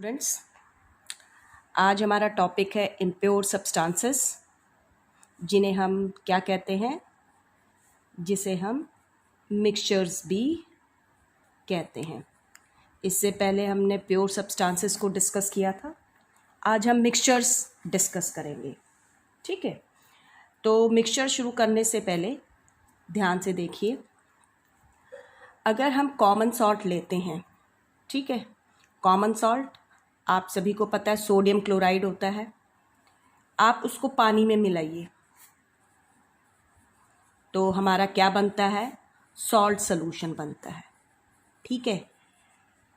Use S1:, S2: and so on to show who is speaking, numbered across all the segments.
S1: Students, आज हमारा topic है इम्प्योर सब्सटेंसेस, जिन्हें हम क्या कहते हैं, जिसे हम मिक्सचर्स भी कहते हैं। इससे पहले हमने प्योर सब्सटेंसेस को डिस्कस किया था। आज हम मिक्सचर्स डिस्कस करेंगे। ठीक है, तो मिक्सचर शुरू करने से पहले ध्यान से देखिए। अगर हम कॉमन सॉल्ट लेते हैं, ठीक है, कॉमन सॉल्ट आप सभी को पता है सोडियम क्लोराइड होता है। आप उसको पानी में मिलाइए तो हमारा क्या बनता है, सॉल्ट सॉल्यूशन बनता है। ठीक है,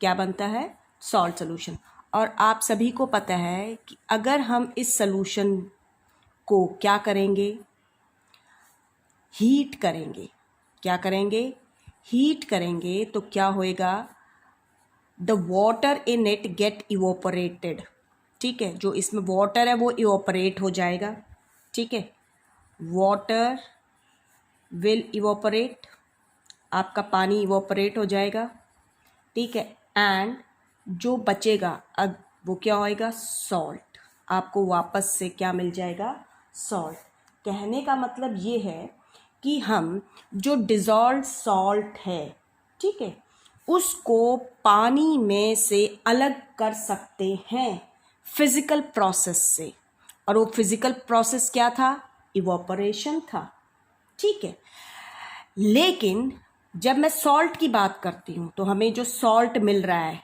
S1: क्या बनता है, सॉल्ट सॉल्यूशन। और आप सभी को पता है कि अगर हम इस सॉल्यूशन को क्या करेंगे, हीट करेंगे, क्या करेंगे, हीट करेंगे, तो क्या होएगा, the water in it get evaporated. ठीक है, जो इसमें वाटर है वो इवोपरेट हो जाएगा। ठीक है, वाटर विल इवोपरेट, आपका पानी इवोपरेट हो जाएगा। ठीक है, एंड जो बचेगा अब वो क्या होएगा, सॉल्ट। आपको वापस से क्या मिल जाएगा, सॉल्ट। कहने का मतलब ये है कि हम जो डिज़ोल्व सॉल्ट है, ठीक है, उसको पानी में से अलग कर सकते हैं फिजिकल प्रोसेस से। और वो फिजिकल प्रोसेस क्या था, इवोपरेशन था। ठीक है, लेकिन जब मैं सॉल्ट की बात करती हूँ तो हमें जो सॉल्ट मिल रहा है,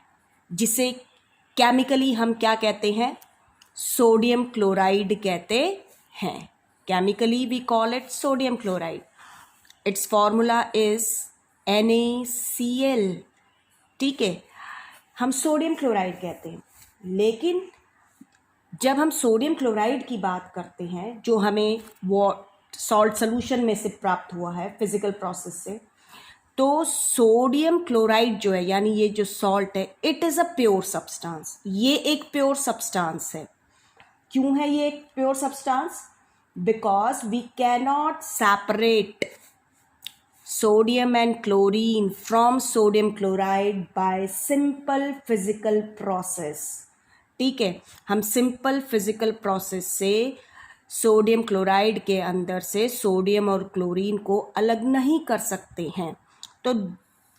S1: जिसे केमिकली हम क्या कहते हैं, सोडियम क्लोराइड कहते हैं। Chemically we call it sodium chloride. It's formula is NaCl। ठीक है, हम सोडियम क्लोराइड कहते हैं। लेकिन जब हम सोडियम क्लोराइड की बात करते हैं, जो हमें वो सॉल्ट सॉल्यूशन में से प्राप्त हुआ है फिजिकल प्रोसेस से, तो सोडियम क्लोराइड जो है, यानी ये जो सॉल्ट है, it is a pure substance. ये एक प्योर सब्सटेंस है। क्यों है ये एक pure substance? Because we cannot separate sodium and chlorine from sodium chloride by simple physical process। ठीक है, हम सिंपल फिजिकल प्रोसेस से सोडियम क्लोराइड के अंदर से सोडियम और क्लोरीन को अलग नहीं कर सकते हैं। तो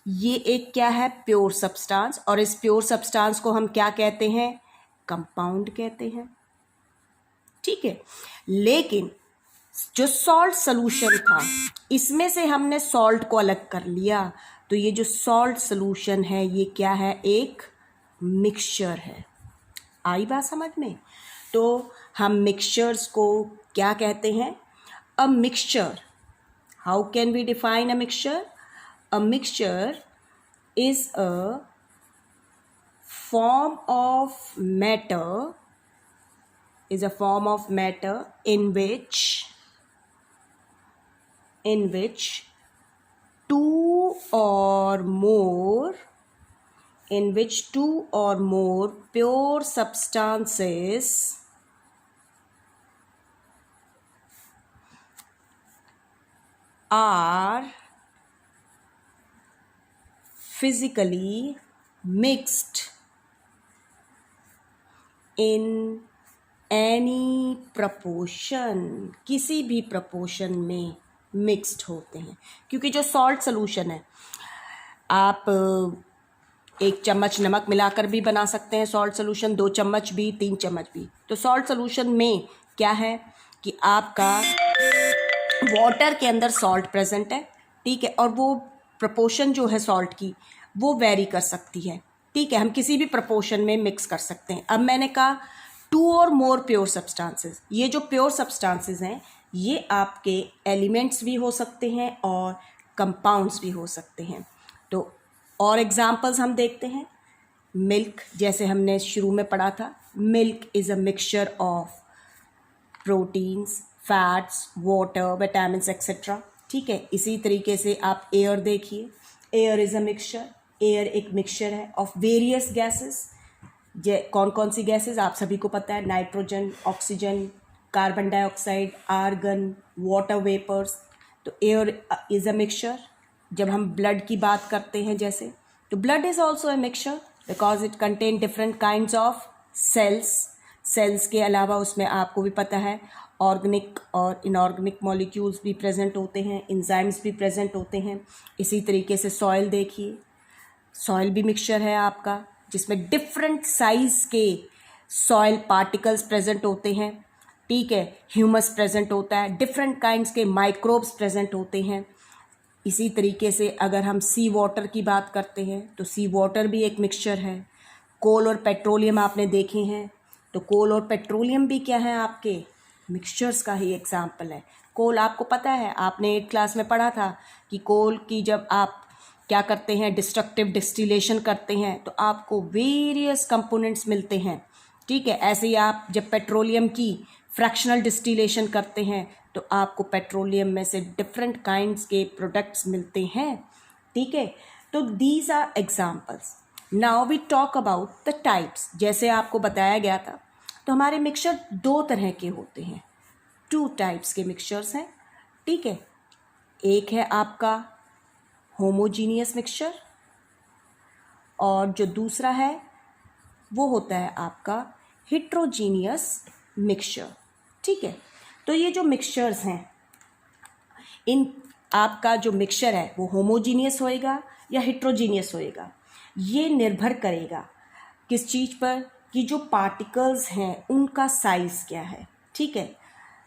S1: ये एक क्या है, प्योर सब्सटेंस। और इस प्योर सब्सटेंस को हम क्या कहते हैं, कंपाउंड कहते हैं। ठीक है, लेकिन जो सॉल्ट सॉल्यूशन था, इसमें से हमने सॉल्ट को अलग कर लिया, तो ये जो सॉल्ट सॉल्यूशन है ये क्या है, एक मिक्सचर है। आई बात समझ में? तो हम मिक्सचर्स को क्या कहते हैं, a mixture. How can we define a mixture? A mixture is a form of matter, is a form of matter in which two or more pure substances are physically mixed in any proportion, किसी भी proportion में mixed होते हैं। क्योंकि जो salt solution है, आप 1 चम्मच नमक मिलाकर भी बना सकते हैं सॉल्ट सॉल्यूशन, 2 चम्मच भी, 3 चम्मच भी। तो सॉल्ट सॉल्यूशन में क्या है कि आपका वाटर के अंदर सॉल्ट प्रेजेंट है। ठीक है, और वो प्रपोर्शन जो है सॉल्ट की वो वेरी कर सकती है। ठीक है, हम किसी भी प्रपोर्शन में मिक्स कर सकते हैं। अब मैंने कहा 2 और मोर प्योर सब्सटेंसेस। ये जो प्योर सब्सटेंसेस हैं ये आपके एलिमेंट्स भी हो सकते हैं और कंपाउंड्स भी हो सकते हैं। तो और एग्जांपल्स हम देखते हैं। मिल्क, जैसे हमने शुरू में पढ़ा था, milk is a mixture of proteins, fats, water, vitamins etcetera. ठीक है, इसी तरीके से आप एयर देखिए, air is a mixture. Air एक मिक्सचर है ऑफ वेरियस गैसेस। कौन कौन सी गैसेस आप सभी को पता है, nitrogen, oxygen, carbon dioxide, argon, water vapours. तो एयर इज़ अ मिक्सचर। जब हम ब्लड की बात करते हैं जैसे, तो blood is also a mixture. Because it contain different kinds of cells के अलावा उसमें आपको भी पता है ऑर्गेनिक और इनऑर्गेनिक मॉलिक्यूल्स भी प्रेजेंट होते हैं, एंजाइम्स भी प्रेजेंट होते हैं। इसी तरीके से सॉइल देखिए, सॉइल भी मिक्सचर है आपका, जिसमें डिफरेंट साइज के सॉइल पार्टिकल्स प्रेजेंट होते हैं, ठीक है। ह्यूमस प्रेजेंट होता है, डिफरेंट काइंड्स के माइक्रोब्स प्रेजेंट होते हैं। इसी तरीके से अगर हम सी वाटर की बात करते हैं तो सी वाटर भी एक मिक्सचर है। कोल और पेट्रोलियम आपने देखे हैं, तो कोल और पेट्रोलियम भी क्या है, आपके मिक्सचर्स का ही एग्जाम्पल है। कोल आपको पता है, आपने 8th क्लास में पढ़ा था कि कोल की जब आप क्या करते हैं, डिस्ट्रक्टिव डिस्टिलेशन करते हैं तो आपको वेरियस कंपोनेंट्स मिलते हैं, ठीक है। ऐसे ही आप जब पेट्रोलियम की फ्रैक्शनल डिस्टिलेशन करते हैं तो आपको पेट्रोलियम में से डिफरेंट काइंड्स के प्रोडक्ट्स मिलते हैं, ठीक है। तो these are examples. Now we talk about the types. जैसे आपको बताया गया था, तो हमारे मिक्सचर 2 तरह के होते हैं, 2 टाइप्स के मिक्सचर्स हैं, ठीक है। एक है आपका होमोजीनियस मिक्सचर और जो दूसरा है वो होता है आपका हेट्रोजीनियस मिक्सचर, ठीक है। तो ये जो मिक्सचर्स हैं, इन आपका जो मिक्सचर है वो होमोजीनियस होएगा या हेट्रोजीनियस होएगा, ये निर्भर करेगा किस चीज़ पर, कि जो पार्टिकल्स हैं उनका साइज क्या है, ठीक है।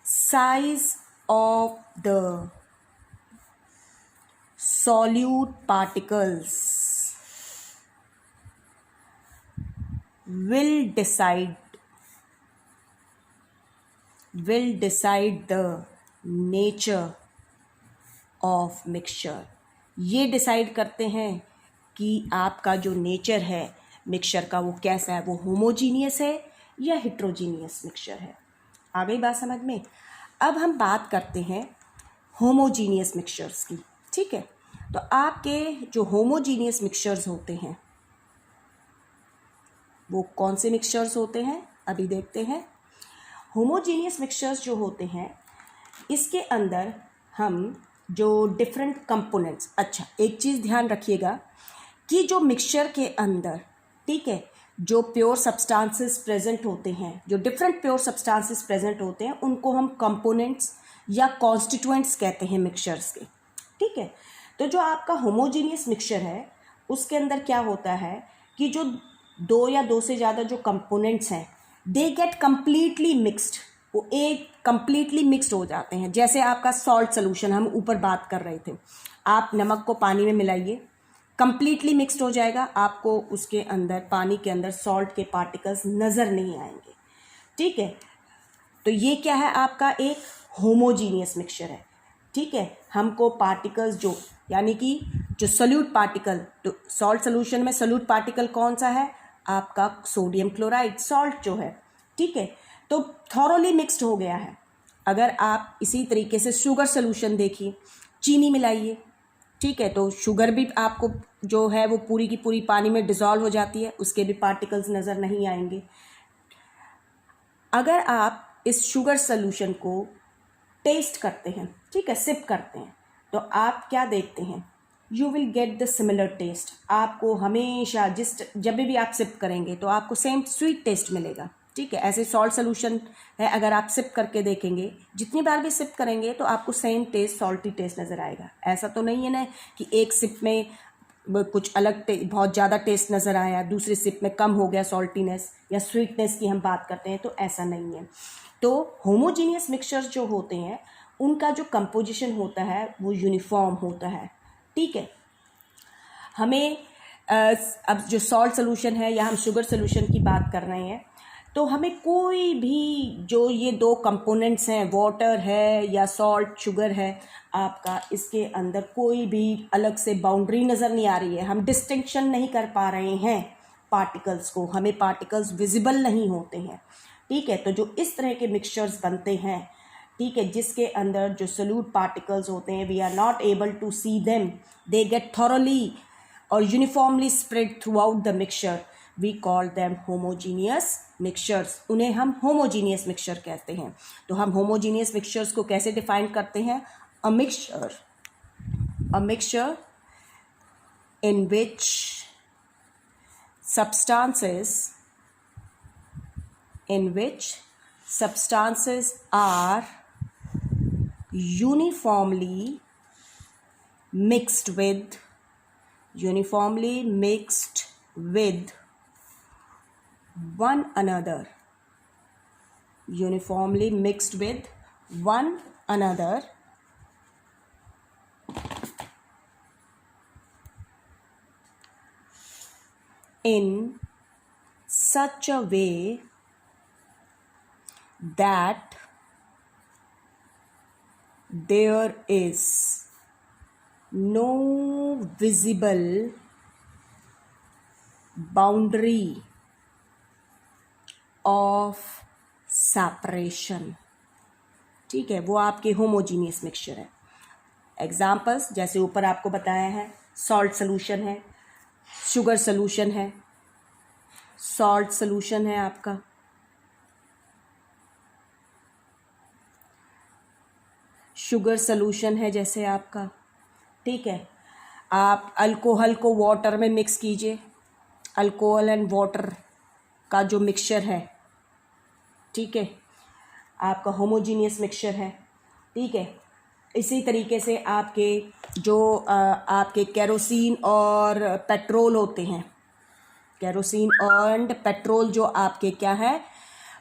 S1: Size of the solute particles will decide the nature of mixture। ये डिसाइड करते हैं कि आपका जो नेचर है मिक्सचर का वो कैसा है, वो होमोजीनियस है या हेट्रोजीनियस मिक्सचर है। आ गई बात समझ में। अब हम बात करते हैं होमोजीनियस मिक्सचर्स की, ठीक है। तो आपके जो होमोजीनियस मिक्सचर्स होते हैं वो कौन से मिक्सचर्स होते हैं, अभी देखते हैं। होमोजीनियस मिक्सचर्स जो होते हैं, इसके अंदर हम जो डिफरेंट कंपोनेंट्स, अच्छा एक चीज़ ध्यान रखिएगा कि जो मिक्सचर के अंदर, ठीक है, जो प्योर सब्सटेंसेस प्रेजेंट होते हैं, जो डिफरेंट प्योर सब्सटेंसेस प्रेजेंट होते हैं, उनको हम कंपोनेंट्स या कॉन्स्टिट्यूएंट्स कहते हैं मिक्सचर्स के, ठीक है। तो जो आपका होमोजीनियस मिक्सचर है उसके अंदर क्या होता है कि जो 2 या 2 से ज़्यादा जो कंपोनेंट्स हैं दे गेट कम्प्लीटली मिक्स्ड, वो एक कम्प्लीटली मिक्स्ड हो जाते हैं। जैसे आपका सॉल्ट सोल्यूशन हम ऊपर बात कर रहे थे, आप नमक को पानी में मिलाइए, कम्प्लीटली मिक्स्ड हो जाएगा, आपको उसके अंदर पानी के अंदर सॉल्ट के पार्टिकल्स नज़र नहीं आएंगे, ठीक है। तो ये क्या है, आपका एक होमोजीनियस मिक्सचर है, ठीक है। हमको पार्टिकल्स जो, यानी कि जो सोल्यूट पार्टिकल, तो सॉल्ट सोल्यूशन में सोल्यूट पार्टिकल कौन सा है, आपका सोडियम क्लोराइड, सॉल्ट जो है, ठीक है। तो थॉरोली मिक्स्ड हो गया है। अगर आप इसी तरीके से शुगर सोल्यूशन देखिए, चीनी मिलाइए, ठीक है, तो शुगर भी आपको जो है वो पूरी की पूरी पानी में डिज़ोल्व हो जाती है, उसके भी पार्टिकल्स नज़र नहीं आएंगे। अगर आप इस शुगर सोल्यूशन को टेस्ट करते हैं, ठीक है, सिप करते हैं, तो आप क्या देखते हैं, you will get the similar test. आपको हमेशा जब भी आप सिप करेंगे तो आपको सेम स्वीट टेस्ट मिलेगा, ठीक है। ऐसे सॉल्ट सोल्यूशन है, अगर आप सिप करके देखेंगे, जितनी बार भी सिप करेंगे तो आपको सेम टेस्ट, सॉल्टी टेस्ट नज़र आएगा। ऐसा तो नहीं है ना कि एक सिप में कुछ अलग बहुत ज़्यादा टेस्ट नज़र आया, दूसरी सिप में कम हो गया सॉल्टीनेस या स्वीटनेस की हम बात करते हैं, तो ऐसा नहीं है। तो होमोजीनियस मिक्सचर्स जो होते हैं उनका जो कंपोजिशन होता है वो यूनिफॉर्म होता है, ठीक है। हमें अब जो सॉल्ट सोल्यूशन है या हम शुगर सोल्यूशन की बात कर रहे हैं, तो हमें कोई भी जो ये 2 कंपोनेंट्स हैं, वाटर है या सॉल्ट शुगर है, आपका इसके अंदर कोई भी अलग से बाउंड्री नज़र नहीं आ रही है, हम डिस्टिंक्शन नहीं कर पा रहे हैं पार्टिकल्स को, हमें पार्टिकल्स विजिबल नहीं होते हैं, ठीक है। तो जो इस तरह के मिक्सचर्स बनते हैं, ठीक है, जिसके अंदर जो सोल्यूट पार्टिकल्स होते हैं, we are not able to see them, they get thoroughly और uniformly spread throughout the mixture, we call them homogeneous mixtures. उन्हें हम होमोजीनियस मिक्सचर कहते हैं। तो हम होमोजीनियस मिक्सचर्स को कैसे डिफाइन करते हैं, a mixture in which substances in which substances are uniformly mixed with one another, uniformly mixed with one another in such a way that there is no visible boundary of separation. ठीक है, वो आपके homogeneous mixture है. Examples जैसे ऊपर आपको बताया है, सॉल्ट सोल्यूशन है, शुगर सोल्यूशन है, सॉल्ट सोल्यूशन है आपका, शुगर सोल्यूशन है जैसे आपका. ठीक है, आप अल्कोहल को वाटर में मिक्स कीजिए, अल्कोहल एंड वाटर का जो मिक्सचर है, ठीक है, आपका होमोजीनियस मिक्सचर है. ठीक है, इसी तरीके से आपके जो आपके केरोसिन और पेट्रोल होते हैं, केरोसिन एंड पेट्रोल जो आपके क्या है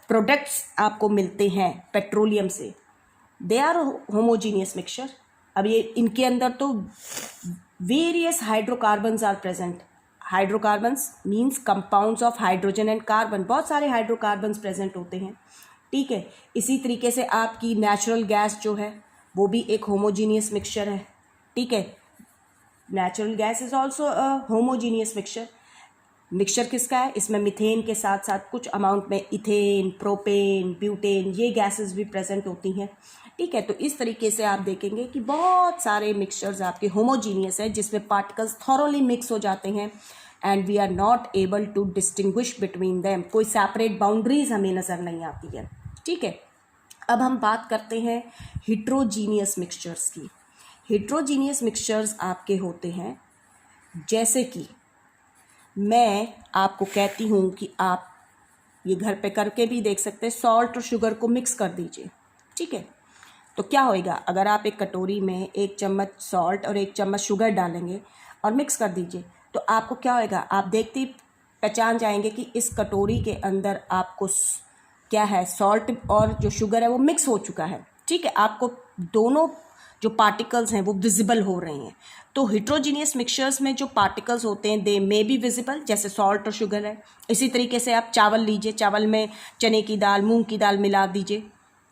S1: प्रोडक्ट्स आपको मिलते हैं पेट्रोलियम से, दे आर होमोजीनियस मिक्सचर. अब ये इनके अंदर तो various hydrocarbons are present. Hydrocarbons means compounds of hydrogen and carbon, बहुत सारे हाइड्रोकार्बन्स प्रेजेंट होते हैं. ठीक है, इसी तरीके से आपकी नेचुरल गैस जो है वो भी एक होमोजीनियस मिक्सचर है. ठीक है, natural gas is also homogeneous mixture. Mixture किसका है, इसमें मिथेन के साथ साथ कुछ अमाउंट में इथेन, प्रोपेन, ब्यूटेन, ये गैसेस भी प्रेजेंट होती हैं. ठीक है, तो इस तरीके से आप देखेंगे कि बहुत सारे मिक्सचर्स आपके होमोजीनियस है जिसमें पार्टिकल्स थॉरोली मिक्स हो जाते हैं and we are not able to distinguish between them. कोई सेपरेट बाउंड्रीज हमें नज़र नहीं आती है. ठीक है, अब हम बात करते हैं हिट्रोजीनियस मिक्सचर्स की. हिट्रोजीनियस मिक्सचर्स आपके होते हैं जैसे कि मैं आपको कहती हूँ कि आप ये घर पे करके भी देख सकते हैं, सॉल्ट और शुगर को मिक्स कर दीजिए. ठीक है, तो क्या होएगा, अगर आप एक कटोरी में 1 चम्मच सॉल्ट और 1 चम्मच शुगर डालेंगे और मिक्स कर दीजिए, तो आपको क्या होएगा, आप देखते ही पहचान जाएंगे कि इस कटोरी के अंदर आपको क्या है, सॉल्ट और जो शुगर है वो मिक्स हो चुका है. ठीक है, आपको दोनों जो पार्टिकल्स हैं वो विजिबल हो रहे हैं. तो हिट्रोजीनियस मिक्सचर्स में जो पार्टिकल्स होते हैं दे मे बी विजिबल, जैसे सॉल्ट और शुगर है. इसी तरीके से आप चावल लीजिए, चावल में चने की दाल, मूंग की दाल मिला दीजिए.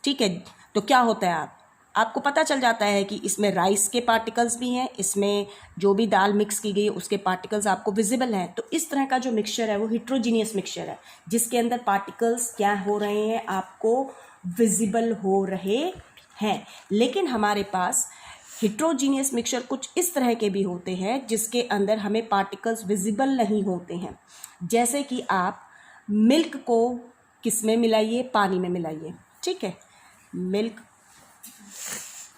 S1: ठीक है, तो क्या होता है, आपको पता चल जाता है कि इसमें राइस के पार्टिकल्स भी हैं, इसमें जो भी दाल मिक्स की गई है उसके पार्टिकल्स आपको विजिबल हैं. तो इस तरह का जो मिक्सचर है वो हिट्रोजीनियस मिक्सचर है जिसके अंदर पार्टिकल्स क्या हो रहे हैं, आपको विजिबल हो रहे हैं. लेकिन हमारे पास हिट्रोजीनियस मिक्सचर कुछ इस तरह के भी होते हैं जिसके अंदर हमें पार्टिकल्स विजिबल नहीं होते हैं. जैसे कि आप मिल्क को किस में मिलाइए, पानी में मिलाइए. ठीक है, मिल्क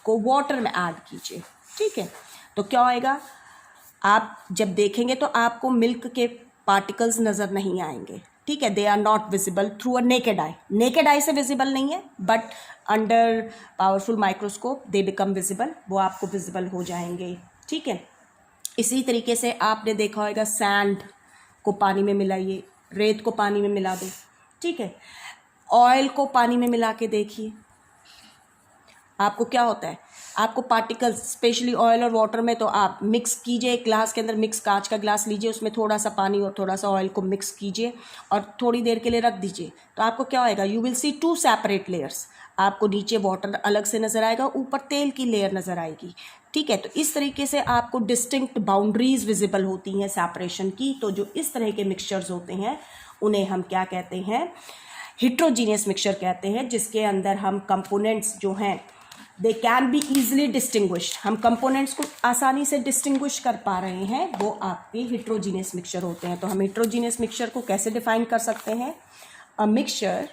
S1: को वाटर में ऐड कीजिए. ठीक है, तो क्या होएगा, आप जब देखेंगे तो आपको मिल्क के पार्टिकल्स नज़र नहीं आएंगे. ठीक है, they are not visible through a naked eye. Naked eye से विजिबल नहीं है, but under powerful microscope they become visible, वो आपको विजिबल हो जाएंगे. ठीक है, इसी तरीके से आपने देखा होगा सैंड को पानी में मिलाइए, रेत को पानी में मिला दो. ठीक है, ऑयल को पानी में मिला के देखिए, आपको क्या होता है, आपको पार्टिकल्स स्पेशली ऑयल और वाटर में, तो आप मिक्स कीजिए, एक ग्लास के अंदर मिक्स, कांच का ग्लास लीजिए, उसमें थोड़ा सा पानी और थोड़ा सा ऑयल को मिक्स कीजिए और थोड़ी देर के लिए रख दीजिए. तो आपको क्या होएगा, you will see 2 separate layers. आपको नीचे वाटर अलग से नज़र आएगा, ऊपर तेल की लेयर नज़र आएगी. ठीक है, तो इस तरीके से आपको डिस्टिंक्ट बाउंड्रीज विजिबल होती हैं सेपरेशन की. तो जो इस तरह के मिक्सचर्स होते हैं उन्हें हम क्या कहते हैं, हिट्रोजीनियस मिक्सचर कहते हैं, जिसके अंदर हम कंपोनेंट्स जो हैं they can be easily distinguished, हम कंपोनेंट्स को आसानी से डिस्टिंग्विश कर पा रहे हैं, वो आपके हिट्रोजीनियस मिक्सचर होते हैं. तो हम हिट्रोजीनियस मिक्सचर को कैसे डिफाइन कर सकते हैं, a mixture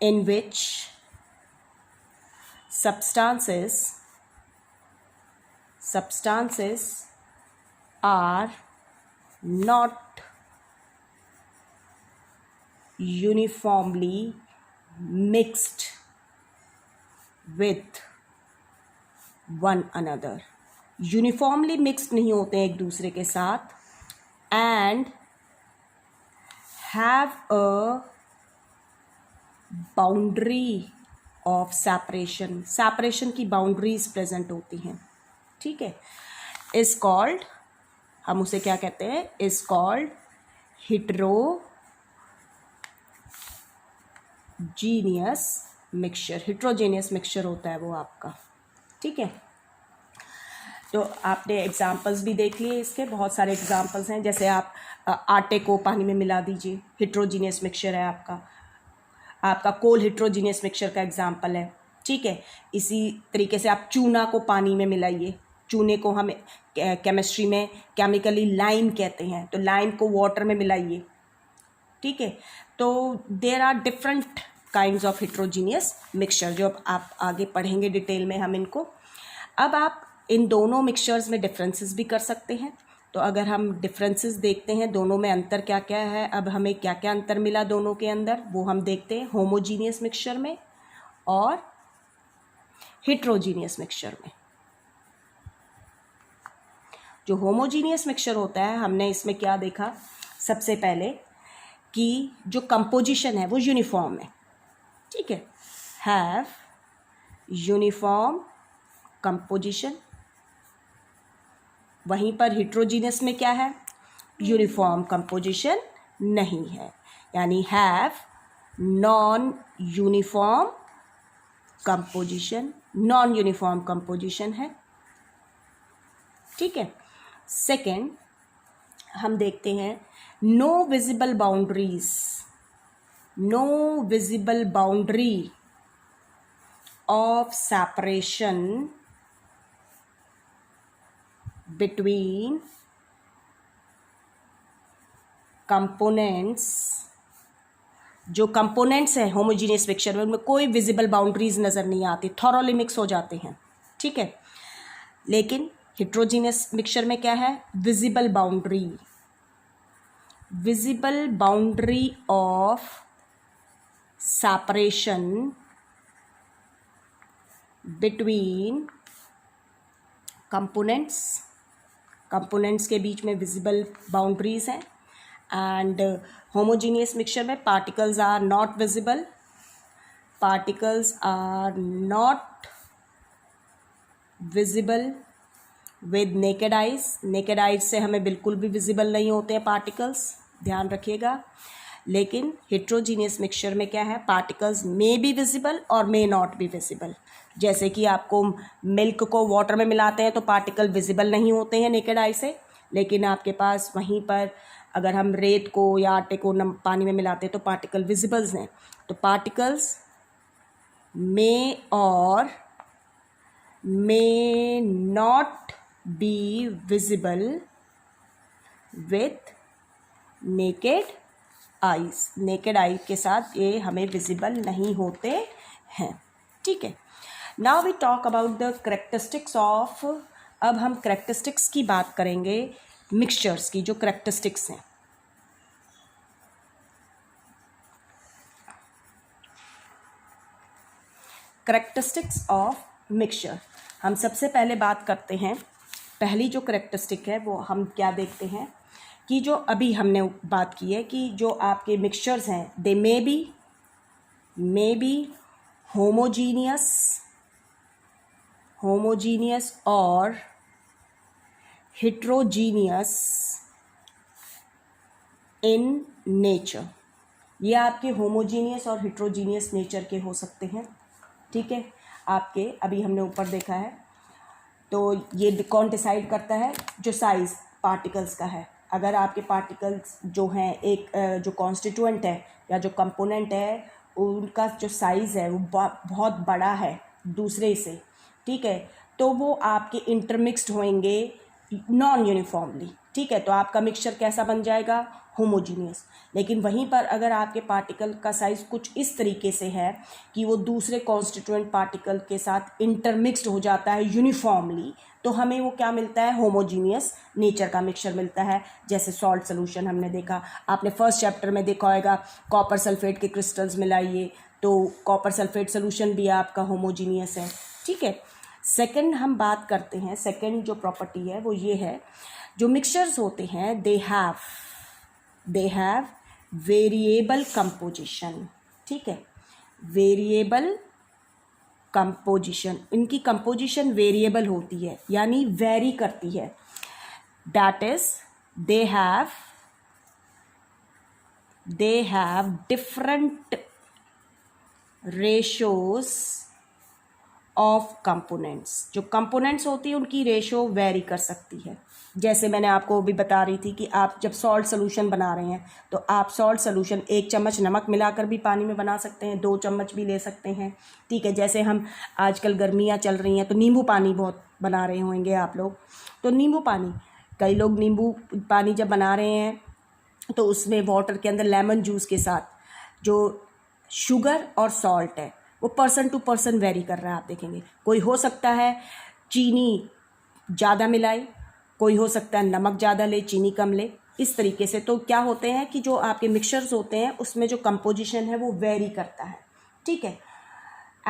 S1: in which substances are not uniformly mixed with one another. Uniformly mixed नहीं होते हैं एक दूसरे के साथ, and have a boundary of separation, separation की बाउंड्रीज प्रेजेंट होती हैं, ठीक है. इज कॉल्ड, हम उसे क्या कहते हैं, is called heterogeneous mixture. Heterogeneous mixture होता है वो आपका, ठीक है. तो आपने एग्जाम्पल्स भी देख लिए, इसके बहुत सारे एग्जाम्पल्स हैं. जैसे आप आटे को पानी में मिला दीजिए, हिट्रोजीनियस मिक्सचर है आपका कोल हिट्रोजीनियस मिक्सचर का एग्जाम्पल है, ठीक है. इसी तरीके से आप चूना को पानी में मिलाइए, चूने को हम केमिस्ट्री में केमिकली लाइम कहते हैं, तो लाइम को वाटर में मिलाइए, ठीक है. तो there are different kinds of heterogeneous mixture, जो आप आगे पढ़ेंगे डिटेल में हम इनको. अब आप इन दोनों मिक्सचर्स में डिफरेंसेस भी कर सकते हैं. तो अगर हम डिफरेंसेस देखते हैं दोनों में अंतर क्या क्या है, अब हमें क्या क्या अंतर मिला दोनों के अंदर, वो हम देखते हैं होमोजीनियस मिक्सचर में और हिट्रोजीनियस मिक्सचर में. जो होमोजीनियस मिक्सचर होता है, हमने इसमें क्या देखा, सबसे पहले कि जो कंपोजिशन है वो यूनिफॉर्म है, ठीक है. Have uniform composition. वहीं पर हिट्रोजीनियस में क्या है, यूनिफॉर्म कंपोजिशन नहीं है, यानी have non uniform composition, non uniform composition है, ठीक है. सेकेंड हम देखते हैं no visible boundaries, no visible boundary of separation between components. जो कंपोनेंट्स हैं होमोजीनियस मिक्सचर में, उनमें कोई विजिबल बाउंड्रीज नज़र नहीं आती, थॉरोली मिक्स हो जाते हैं, ठीक है. लेकिन हिट्रोजीनियस मिक्सचर में क्या है, visible boundary, visible boundary of separation between components. Components के बीच में विजिबल बाउंड्रीज हैं. एंड होमोजीनियस मिक्सचर में particles are not visible, particles are not visible with naked eyes. Naked eyes से हमें बिल्कुल भी विजिबल नहीं होते हैं पार्टिकल्स, ध्यान रखिएगा. लेकिन हिट्रोजीनियस मिक्सचर में क्या है, पार्टिकल्स मे बी विजिबल और मे नॉट बी विजिबल. जैसे कि आपको मिल्क को वाटर में मिलाते हैं तो पार्टिकल विजिबल नहीं होते हैं नेकेड आई से, लेकिन आपके पास वहीं पर अगर हम रेत को या आटे को पानी में मिलाते हैं तो पार्टिकल विजिबल्स हैं. तो पार्टिकल्स मे और may not be visible with naked eyes. Naked eye के साथ ये हमें विजिबल नहीं होते हैं, ठीक है. Now we talk about the characteristics of. अब हम करेक्टरिस्टिक्स की बात करेंगे, मिक्सचर्स की जो करेक्टरिस्टिक्स हैं. Characteristics of mixture. हम सबसे पहले बात करते हैं, पहली जो करेक्टरिस्टिक है वो हम क्या देखते हैं कि जो अभी हमने बात की है कि जो आपके मिक्सचर्स हैं दे मे बी होमोजीनियस और heterogeneous इन नेचर. ये आपके होमोजीनियस और हिट्रोजीनियस नेचर के हो सकते हैं, ठीक है. आपके अभी हमने ऊपर देखा है, तो ये कौन डिसाइड करता है, जो साइज़ पार्टिकल्स का है. अगर आपके पार्टिकल्स जो हैं एक जो कॉन्स्टिट्यूएंट है या जो कंपोनेंट है उनका जो साइज़ है वो बहुत बड़ा है दूसरे से, ठीक है, तो वो आपके इंटरमिक्स्ड होंगे नॉन यूनिफॉर्मली. ठीक है, तो आपका मिक्सचर कैसा बन जाएगा, होमोजीनियस। लेकिन वहीं पर अगर आपके पार्टिकल का साइज़ कुछ इस तरीके से है कि वो दूसरे कॉन्स्टिट्यूएंट पार्टिकल के साथ इंटरमिक्स्ड हो जाता है यूनिफॉर्मली, तो हमें वो क्या मिलता है, होमोजीनियस नेचर का मिक्सचर मिलता है। जैसे सॉल्ट सोल्यूशन हमने देखा, आपने फर्स्ट चैप्टर में देखा होगा, कॉपर सल्फेट के क्रिस्टल्स मिलाइए तो कॉपर सल्फेट सोल्यूशन भी आपका होमोजीनियस है। ठीक है, सेकंड हम बात करते हैं, सेकंड जो प्रॉपर्टी है वो ये है, जो मिक्सचर्स होते हैं दे हैव वेरिएबल कंपोजिशन। ठीक है, वेरिएबल कंपोजिशन, इनकी कंपोजिशन वेरिएबल होती है यानी वेरी करती है। That is they have different ratios of components. जो कंपोनेंट्स होती है उनकी रेशो वेरी कर सकती है। जैसे मैंने आपको भी बता रही थी कि आप जब सॉल्ट सोल्यूशन बना रहे हैं तो आप सॉल्ट सोल्यूशन 1 चम्मच नमक मिलाकर भी पानी में बना सकते हैं, 2 चम्मच भी ले सकते हैं। ठीक है, जैसे हम आजकल गर्मियाँ चल रही हैं तो नींबू पानी बहुत बना रहे होंगे आप लोग, तो नींबू पानी, कई लोग नींबू पानी जब बना रहे हैं तो उसमें वाटर के अंदर लेमन जूस के साथ जो शुगर और सॉल्ट है वो पर्सन टू पर्सन वेरी कर रहा है। आप देखेंगे कोई हो सकता है चीनी ज़्यादा मिलाए, कोई हो सकता है नमक ज़्यादा ले, चीनी कम ले, इस तरीके से। तो क्या होते हैं कि जो आपके मिक्सचर्स होते हैं उसमें जो कंपोजिशन है वो वेरी करता है। ठीक है,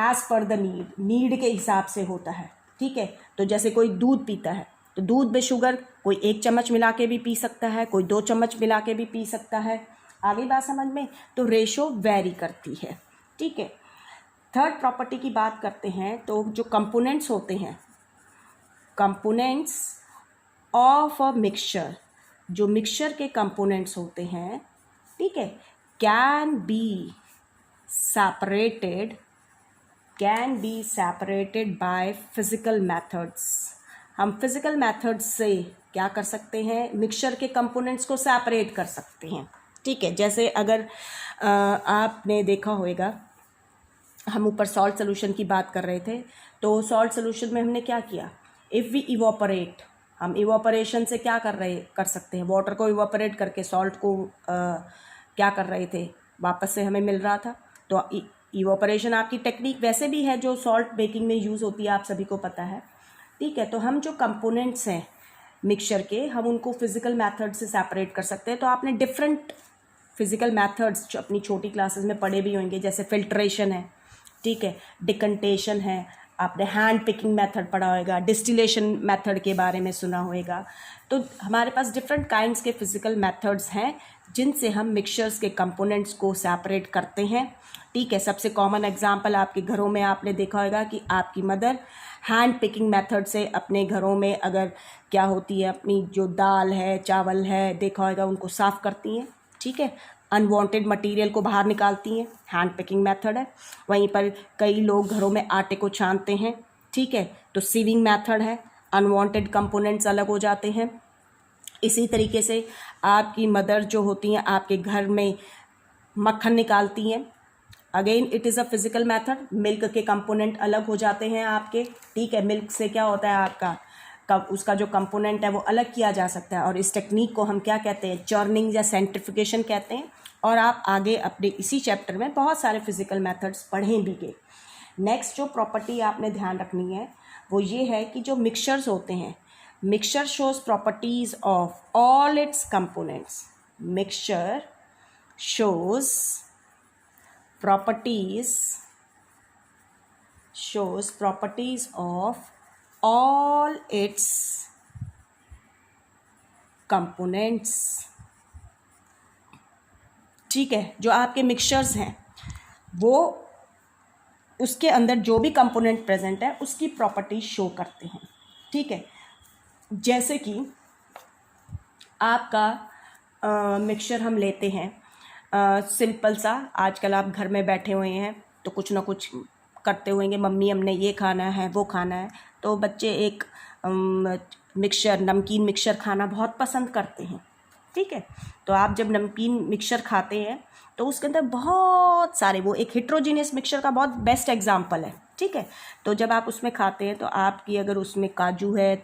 S1: एज़ पर द नीड के हिसाब से होता है। ठीक है, तो जैसे कोई दूध पीता है तो दूध में शुगर कोई 1 चम्मच मिला के भी पी सकता है, कोई 2 चम्मच मिला के भी पी सकता है। आगे बात समझ में, तो रेशो वेरी करती है। ठीक है, थर्ड प्रॉपर्टी की बात करते हैं तो जो कंपोनेंट्स होते हैं, कंपोनेंट्स ऑफ अ मिक्सचर, जो मिक्सचर के कंपोनेंट्स होते हैं, ठीक है, can be separated by physical methods. हम फिजिकल मेथड्स से क्या कर सकते हैं, मिक्सचर के कंपोनेंट्स को सेपरेट कर सकते हैं। ठीक है, जैसे अगर आपने देखा होगा, हम ऊपर सॉल्ट सोल्यूशन की बात कर रहे थे, तो सॉल्ट सोल्यूशन में हमने क्या किया, इफ़ वी इवोपरेट, हम इवोपरेशन से क्या कर सकते हैं, वाटर को इवोपरेट करके सॉल्ट को क्या कर रहे थे, वापस से हमें मिल रहा था। तो इवोपरेशन आपकी टेक्निक वैसे भी है जो सॉल्ट बेकिंग में यूज़ होती है, आप सभी को पता है। ठीक है, तो हम जो कंपोनेंट्स हैं मिक्सचर के, हम उनको फिजिकल मेथड से सेपरेट कर सकते हैं। तो आपने डिफरेंट फिजिकल मेथड्स जो अपनी छोटी क्लासेस में पढ़े भी होंगे, जैसे फिल्ट्रेशन है, ठीक है, डिकंटेशन है, आपने हैंड पिकिंग मेथड पढ़ा होगा, डिस्टिलेशन मेथड के बारे में सुना होगा। तो हमारे पास डिफरेंट काइंड्स के फिजिकल मेथड्स हैं जिनसे हम मिक्सचर्स के कंपोनेंट्स को सेपरेट करते हैं। ठीक है, सबसे कॉमन एग्जांपल आपके घरों में आपने देखा होगा कि आपकी मदर हैंड पिकिंग मेथड से अपने घरों में अगर क्या होती है, अपनी जो दाल है, चावल है, देखा होगा, उनको साफ़ करती हैं। ठीक है, अनवांटेड मटेरियल को बाहर निकालती हैं, हैंड पिकिंग मेथड है। वहीं पर कई लोग घरों में आटे को छानते हैं, ठीक है, तो सीविंग मेथड है, अनवांटेड कंपोनेंट्स अलग हो जाते हैं। इसी तरीके से आपकी मदर जो होती हैं आपके घर में मक्खन निकालती हैं, again it is a physical method, milk के कंपोनेंट अलग हो जाते हैं आपके। ठीक है, मिल्क से क्या होता है आपका उसका जो कंपोनेंट है वो अलग किया जा सकता है, और इस टेक्निक को हम क्या कहते हैं, चर्निंग या सेंट्रिफिकेशन कहते हैं। और आप आगे अपने इसी चैप्टर में बहुत सारे फिजिकल मेथड्स पढ़ें भी गए। नेक्स्ट जो प्रॉपर्टी आपने ध्यान रखनी है वो ये है कि जो मिक्सचर्स होते हैं, mixture shows properties of all it's components. Mixture shows properties of all its components। ठीक है, जो आपके मिक्सचर्स हैं वो उसके अंदर जो भी कंपोनेंट प्रेजेंट है उसकी प्रॉपर्टी शो करते हैं। ठीक है, जैसे कि आपका मिक्सचर हम लेते हैं, सिंपल सा, आजकल आप घर में बैठे हुए हैं तो कुछ ना कुछ करते होंगे, मम्मी हमने ये खाना है, वो खाना है, तो बच्चे एक मिक्सचर, नमकीन मिक्सचर खाना बहुत पसंद करते हैं। ठीक है, तो आप जब नमकीन मिक्सचर खाते हैं तो उसके अंदर बहुत सारे, वो एक हेट्रोजीनियस मिक्सचर का बहुत बेस्ट एग्जांपल है। ठीक है, तो जब आप उसमें खाते हैं तो आपकी अगर उसमें काजू है,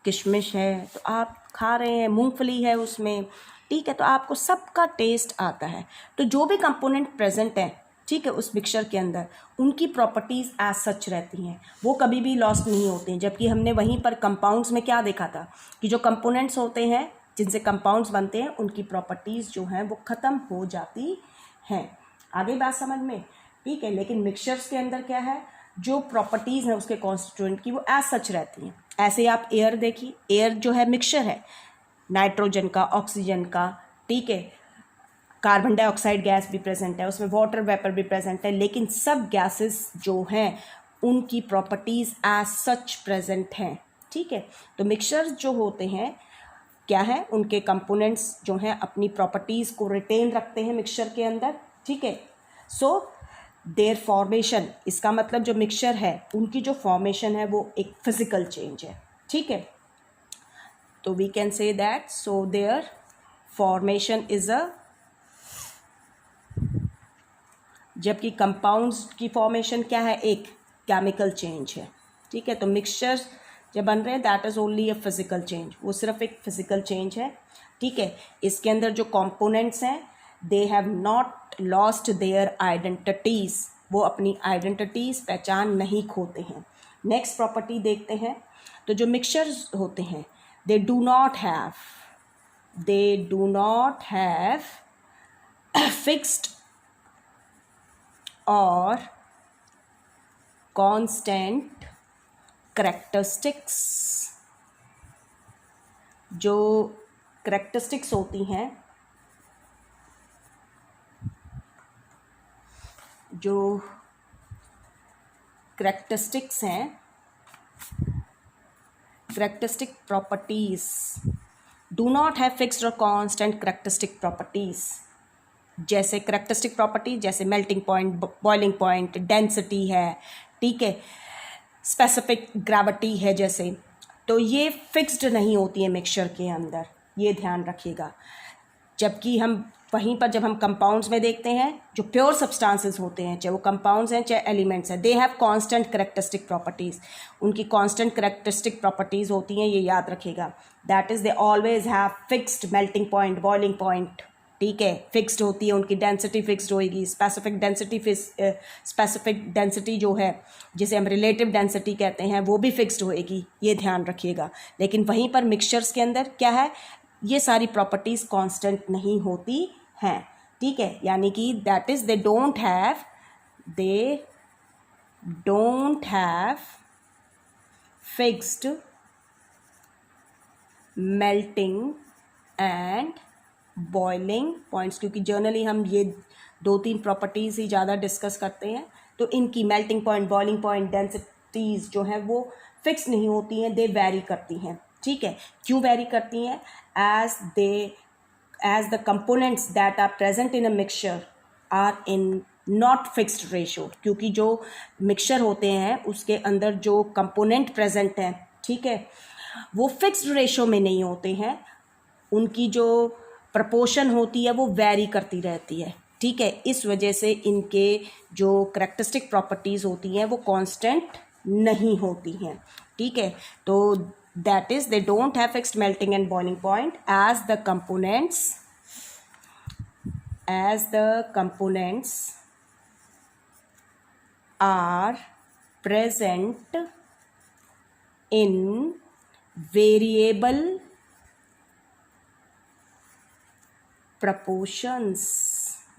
S1: किशमिश है, तो आप खा रहे हैं, मूंगफली है उसमें, ठीक है, तो आपको सबका टेस्ट आता है। तो जो भी कंपोनेंट प्रेजेंट है, ठीक है, उस मिक्सचर के अंदर, उनकी प्रॉपर्टीज़ एज सच रहती हैं, वो कभी भी लॉस्ट नहीं होती हैं। जबकि हमने वहीं पर कंपाउंड्स में क्या देखा था कि जो कंपोनेंट्स होते हैं जिनसे कंपाउंड्स बनते हैं, उनकी प्रॉपर्टीज़ जो हैं वो ख़त्म हो जाती हैं। आगे बात समझ में, ठीक है। लेकिन मिक्सचर्स के अंदर क्या है, जो प्रॉपर्टीज़ हैं उसके कॉन्स्टिट्यूएंट की वो एज सच रहती हैं। ऐसे ही आप एयर देखिए, एयर जो है मिक्सचर है नाइट्रोजन का, ऑक्सीजन का, ठीक है, कार्बन डाइऑक्साइड गैस भी प्रेजेंट है उसमें, वाटर वेपर भी प्रेजेंट है, लेकिन सब गैसेस जो हैं उनकी प्रॉपर्टीज़ एज सच प्रेजेंट हैं, ठीक है। तो मिक्सचर्स जो होते हैं क्या है, उनके कंपोनेंट्स जो हैं अपनी प्रॉपर्टीज़ को रिटेन रखते हैं मिक्सचर के अंदर, ठीक है। सो देयर फॉर्मेशन, इसका मतलब जो मिक्सचर है उनकी जो फॉर्मेशन है वो एक फिजिकल चेंज है, ठीक है। तो we can say that so their formation is a, जबकि कंपाउंड्स की फॉर्मेशन क्या है, एक केमिकल चेंज है, ठीक है। तो मिक्सचर जब बन रहे हैं that is only a physical change, वो सिर्फ एक फिजिकल चेंज है, ठीक है। इसके अंदर जो कंपोनेंट्स हैं they have not lost their identities, वो अपनी आइडेंटिटीज़ पहचान नहीं खोते हैं। नेक्स्ट प्रॉपर्टी देखते हैं। तो जो मिक्सचर्स होते हैं they do not have fixed और कांस्टेंट करैक्टरिस्टिक्स। जो करैक्टरिस्टिक्स होती हैं, जो करैक्टरिस्टिक्स हैं, characteristic properties do not have fixed और कांस्टेंट करैक्टरिस्टिक प्रॉपर्टीज़। जैसे करैक्टरिस्टिक प्रॉपर्टी, जैसे melting point, boiling point, density है, ठीक है, स्पेसिफिक ग्रेविटी है जैसे, तो ये फिक्स्ड नहीं होती है मिक्सचर के अंदर, ये ध्यान रखिएगा। जबकि हम वहीं पर जब हम कंपाउंड्स में देखते हैं, जो प्योर सब्सटेंसेस होते हैं, चाहे वो कंपाउंड्स हैं चाहे एलिमेंट्स हैं, they have constant characteristic properties, उनकी कांस्टेंट करैक्टरिस्टिक प्रॉपर्टीज़ होती हैं, ये याद रखिएगा। That is they always have fixed melting point, boiling point, ठीक है, फिक्स्ड होती है उनकी, डेंसिटी फिक्स्ड होएगी, स्पेसिफिक डेंसिटी जो है जिसे हम रिलेटिव डेंसिटी कहते हैं वो भी फिक्स्ड होएगी, ये ध्यान रखिएगा। लेकिन वहीं पर मिक्सचर्स के अंदर क्या है, ये सारी प्रॉपर्टीज़ कांस्टेंट नहीं होती हैं, ठीक है। यानी कि that is they don't have fixed melting and boiling points, क्योंकि जनरली हम ये 2-3 प्रॉपर्टीज़ ही ज़्यादा डिस्कस करते हैं, तो इनकी melting point, boiling point, densities जो हैं वो फिक्स नहीं होती हैं, दे वैरी करती हैं, ठीक है। क्यों वैरी करती हैं? As the components that are present in a mixture are in not fixed ratio, क्योंकि जो मिक्सचर होते हैं उसके अंदर जो कंपोनेंट प्रेजेंट हैं, ठीक है, वो फिक्स्ड रेशो में नहीं होते हैं, उनकी जो प्रपोर्शन होती है वो वैरी करती रहती है, ठीक है। इस वजह से इनके जो करैक्टरिस्टिक प्रॉपर्टीज़ होती हैं वो कांस्टेंट नहीं होती हैं, ठीक है। तो that is they don't have fixed melting and boiling point as the components are present in variable proportions,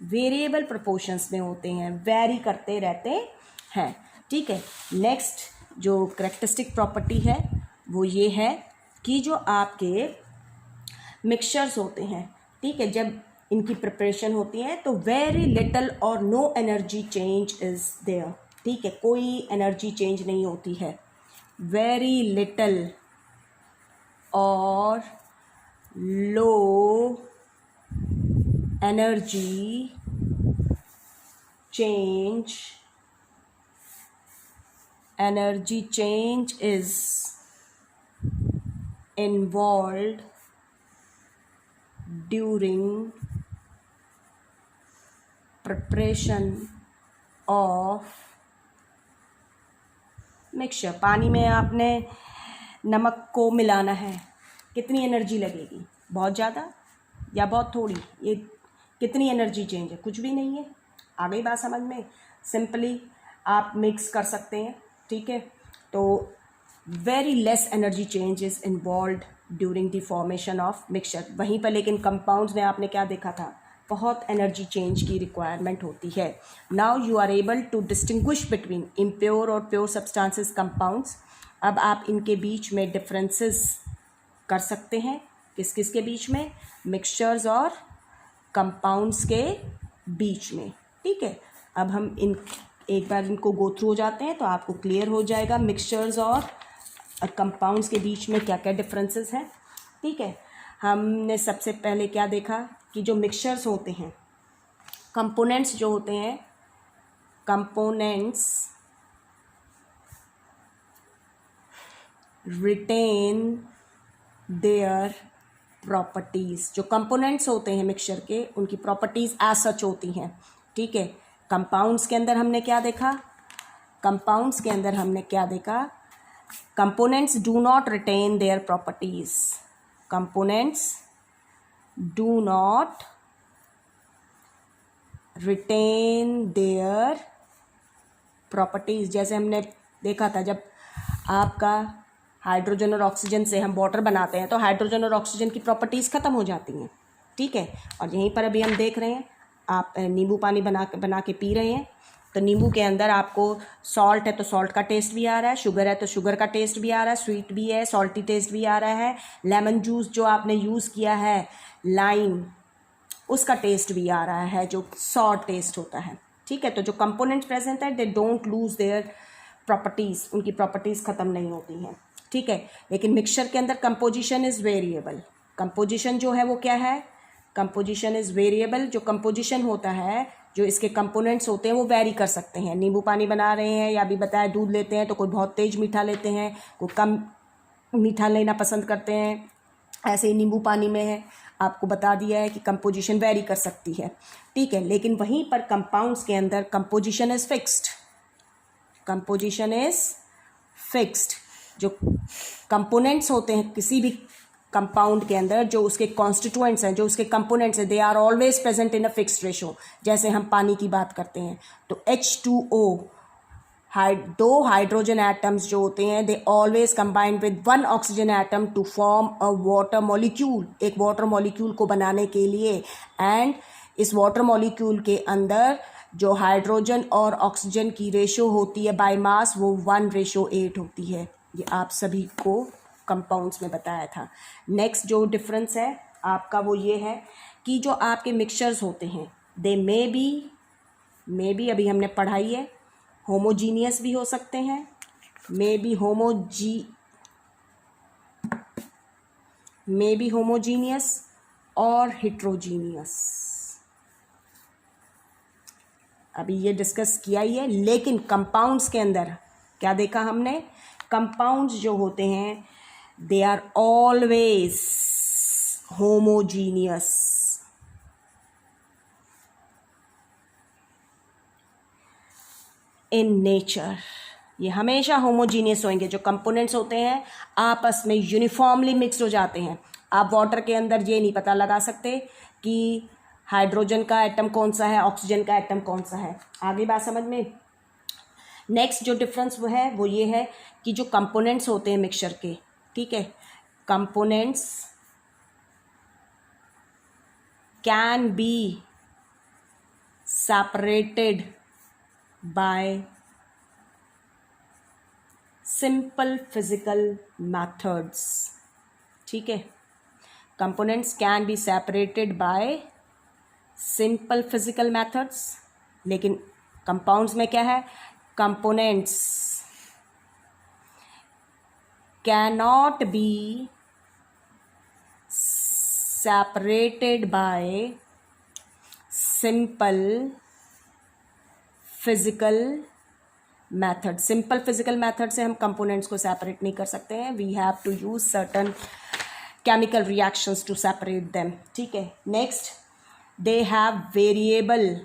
S1: variable proportions में होते हैं, वैरी करते रहते हैं, ठीक है। नेक्स्ट जो करैक्टरिस्टिक प्रॉपर्टी है वो ये है कि जो आपके मिक्सचर्स होते हैं, ठीक है, जब इनकी प्रिपरेशन होती है तो वेरी लिटल और no energy change is there, ठीक है, कोई एनर्जी चेंज नहीं होती है, वेरी लिटल और low energy change is involved during preparation of mixture। पानी में आपने नमक को मिलाना है, कितनी एनर्जी लगेगी, बहुत ज़्यादा या बहुत थोड़ी, ये कितनी एनर्जी चेंज है, कुछ भी नहीं है। आ गई बात समझ में। सिंपली आप मिक्स कर सकते हैं, ठीक है। तो very less energy change is involve during the formation of mixture. वहीं पर लेकिन कंपाउंड्स में आपने क्या देखा था, बहुत एनर्जी चेंज की रिक्वायरमेंट होती है। Now you are able to distinguish between impure और प्योर सब्सटेंसेस कंपाउंड्स। अब आप इनके बीच में डिफरेंसेस कर सकते हैं, किस किस के बीच में, मिक्सचर्स और कंपाउंड्स के बीच में, ठीक है। अब हम इन एक बार इनको गो थ्रू हो जाते हैं तो आपको क्लियर हो जाएगा मिक्सचर्स और कंपाउंड्स के बीच में क्या क्या डिफरेंसेस हैं, ठीक है। हमने सबसे पहले क्या देखा कि जो मिक्सचर्स होते हैं, कंपोनेंट्स जो होते हैं, कंपोनेंट्स रिटेन देयर प्रॉपर्टीज़। जो कंपोनेंट्स होते हैं मिक्सचर के, उनकी प्रॉपर्टीज़ एज सच होती हैं, ठीक है। कंपाउंड्स के अंदर हमने क्या देखा, कंपाउंड्स के अंदर हमने क्या देखा, components do not retain their properties, components do not retain their properties. जैसे हमने देखा था जब आपका हाइड्रोजन और ऑक्सीजन से हम वाटर बनाते हैं तो हाइड्रोजन और ऑक्सीजन की प्रॉपर्टीज़ ख़त्म हो जाती हैं, ठीक है। और यहीं पर अभी हम देख रहे हैं, आप नींबू पानी बना के पी रहे हैं, तो नींबू के अंदर आपको सॉल्ट है तो सॉल्ट का टेस्ट भी आ रहा है, शुगर है तो शुगर का टेस्ट भी आ रहा है, स्वीट भी है, सॉल्टी टेस्ट भी आ रहा है, लेमन जूस जो आपने यूज़ किया है, लाइम, उसका टेस्ट भी आ रहा है, जो सॉर टेस्ट होता है, ठीक है। तो जो कंपोनेंट्स प्रेजेंट है they don't lose their properties, उनकी प्रॉपर्टीज़ ख़त्म नहीं होती हैं, ठीक है। लेकिन मिक्सचर के अंदर कंपोजिशन इज़ वेरिएबल। कंपोजिशन जो है वो क्या है, कंपोजिशन इज़ वेरिएबल। जो कंपोजिशन होता है, जो इसके कंपोनेंट्स होते हैं वो वेरी कर सकते हैं। नींबू पानी बना रहे हैं या अभी बताया दूध लेते हैं तो कोई बहुत तेज़ मीठा लेते हैं, कोई कम मीठा लेना पसंद करते हैं, ऐसे ही नींबू पानी में है, आपको बता दिया है कि कंपोजिशन वेरी कर सकती है, ठीक है। लेकिन वहीं पर कंपाउंड्स के अंदर composition is fixed, composition is fixed. जो कंपोनेंट्स होते हैं किसी भी कंपाउंड के अंदर, जो उसके कॉन्स्टिट्यूएंट्स हैं, जो उसके कंपोनेंट्स हैं, they are always present in a fixed ratio. जैसे हम पानी की बात करते हैं तो H2O, दो हाइड्रोजन एटम्स जो होते हैं, they always combine with one oxygen atom to form a water molecule, एक वाटर मॉलिक्यूल को बनाने के लिए। एंड इस वाटर मॉलिक्यूल के अंदर जो हाइड्रोजन और ऑक्सीजन की रेशो होती है बाय मास, वो 1:8 होती है। ये आप सभी को कंपाउंड्स में बताया था। नेक्स्ट जो डिफरेंस है आपका वो ये है कि जो आपके मिक्सचर्स होते हैं, दे मे बी अभी हमने पढ़ाई है, होमोजीनियस भी हो सकते हैं, मे बी होमोजीनियस और हिट्रोजीनियस। अभी ये डिस्कस किया ही है। लेकिन कंपाउंड्स के अंदर क्या देखा हमने, कंपाउंड्स जो होते हैं they are always homogeneous. In nature ये हमेशा होमोजीनियस होंगे। जो कंपोनेंट्स होते हैं आपस में यूनिफॉर्मली मिक्स हो जाते हैं। आप वाटर के अंदर ये नहीं पता लगा सकते कि हाइड्रोजन का एटम कौन सा है, ऑक्सीजन का एटम कौन सा है। आगे बात समझ में। नेक्स्ट जो डिफरेंस वो है वो ये है कि जो कंपोनेंट्स होते हैं मिक्सचर के, ठीक है, components can be separated by simple physical methods, ठीक है। Components can be separated by simple physical methods. लेकिन कंपाउंड्स में क्या है, components cannot be separated by simple physical method। Simple physical method से हम कंपोनेंट्स को सेपरेट नहीं कर सकते हैं। We have to use certain chemical reactions to separate them, ठीक है। Next they have variable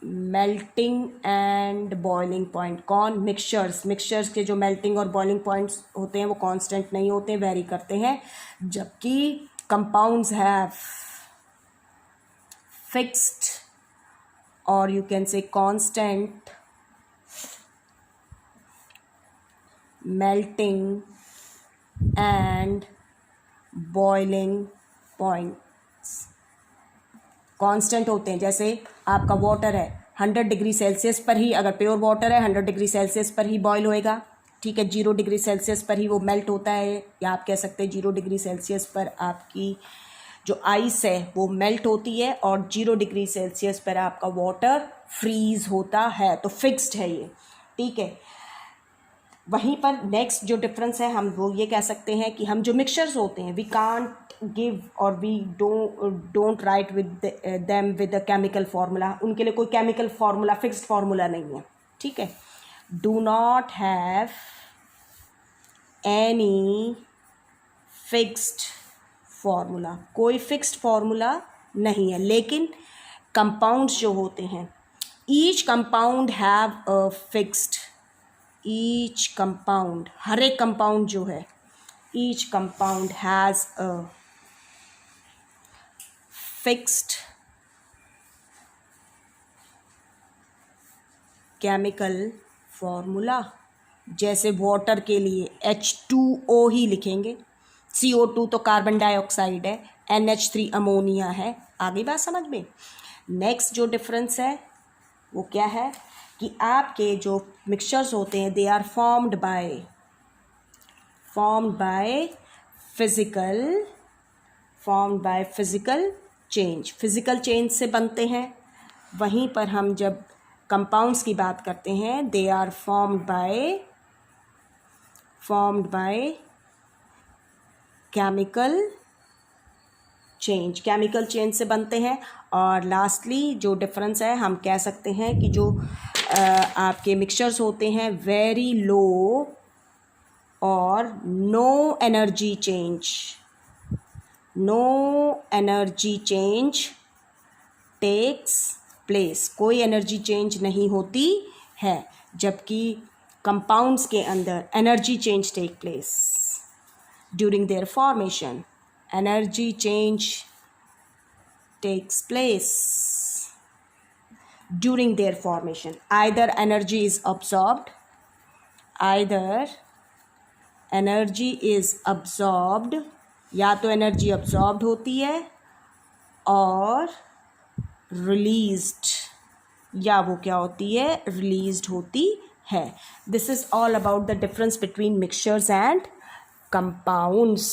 S1: melting and boiling point. कौन? मिक्सचर्स के जो मेल्टिंग और बॉइलिंग पॉइंट्स होते हैं वो कांस्टेंट नहीं होते, वेरी करते हैं, जबकि कंपाउंड्स हैव फिक्स्ड और you can say constant melting and boiling points. Constant होते हैं, जैसे आपका वाटर है 100 डिग्री सेल्सियस पर ही, अगर प्योर वाटर है 100 डिग्री सेल्सियस पर ही बॉयल होएगा, ठीक है, 0 डिग्री सेल्सियस पर ही वो मेल्ट होता है, या आप कह सकते हैं 0 डिग्री सेल्सियस पर आपकी जो आइस है वो मेल्ट होती है और 0 डिग्री सेल्सियस पर आपका वाटर फ्रीज होता है। तो फिक्स्ड है ये, ठीक है। वहीं पर नेक्स्ट जो डिफरेंस है हम वो ये कह सकते हैं कि हम जो मिक्सचर्स होते हैं वी कांट गिव और we don't write with them with a chemical formula. उनके लिए कोई केमिकल फार्मूला, फिक्स्ड फार्मूला नहीं है, ठीक है। Do not have any fixed formula, कोई फिक्स्ड फार्मूला नहीं है। लेकिन कंपाउंड्स जो होते हैं, each compound have a fixed, each compound, हर एक कंपाउंड जो है, each compound has a fixed chemical formula. जैसे वाटर के लिए H2O ही लिखेंगे, CO2 तो कार्बन डाइऑक्साइड है, NH3 अमोनिया है। आगे बात समझ में। नेक्स्ट जो डिफरेंस है वो क्या है कि आपके जो मिक्सचर्स होते हैं they are formed by physical change, physical change से बनते हैं। वहीं पर हम जब कंपाउंड्स की बात करते हैं they are formed by chemical change से बनते हैं। और लास्टली जो डिफरेंस है हम कह सकते हैं कि जो आपके मिक्सचर्स होते हैं वेरी लो और no energy change takes place, कोई एनर्जी चेंज नहीं होती है, जबकि कंपाउंड्स के अंदर energy change take place during their formation. Energy change takes place during their formation. Either energy is absorbed, या तो एनर्जी absorbed होती है और released, या वो क्या होती है, released होती है। This is all about the difference between mixtures and compounds.